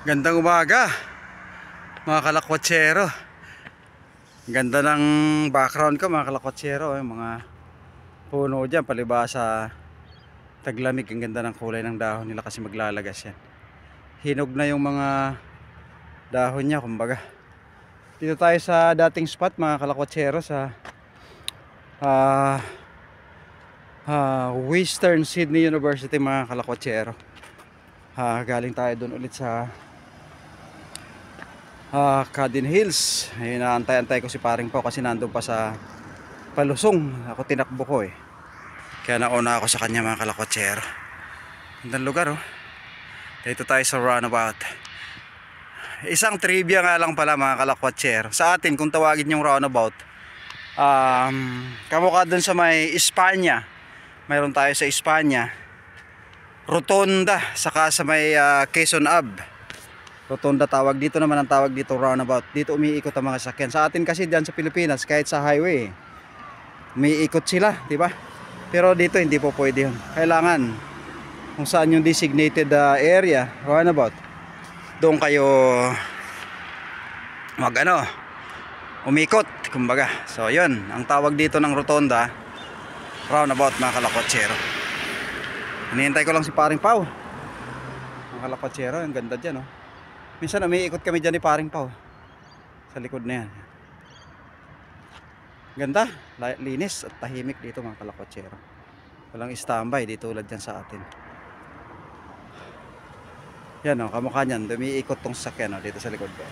Gandang umaga mga kalakwatsero. Ganda ng background ko mga kalakwatsero. Yung mga puno dyan palibasa taglamig. Ang ganda ng kulay ng dahon nila kasi maglalagas yan. Hinog na yung mga dahon niya kumbaga. Dito tayo sa dating spot mga kalakwatsero, sa Western Sydney University mga kalakwatsero. Galing tayo doon ulit sa Cadin Hills. Ayun, naantay-antay ko si paring Pao kasi nandun pa sa palusong. Ako tinakbo ko kaya nauna ako sa kanya mga kalakwatsero. Gandang lugar Dito tayo sa roundabout. Isang trivia nga lang pala mga kalakwatsero. Sa atin kung tawagin yung roundabout, kamukha dun sa may Espanya. Mayroon tayo sa Espanya Rotonda, saka sa may Quezon Ave Rotonda tawag dito, naman ang tawag dito roundabout. Dito umiikot ang mga sasakyan. Sa atin kasi diyan sa Pilipinas, kahit sa highway umiikot sila, di ba? Pero dito hindi po pwede yun. Kailangan kung saan yung designated area, roundabout, doon kayo umikot, kumbaga. So yun, ang tawag dito ng rotonda, roundabout mga kalakwatsero. Hinihintay ko lang si paring Pao mga kalakwatsero. Ang ganda dyan Minsan umiikot kami dyan ni paring Pao sa likod na yan. Ganda, linis at tahimik dito mga kalakwatsero. Walang standby dito tulad dyan sa atin. Yan kamukha nyan, umiikot tong sasakyan dito sa likod ko.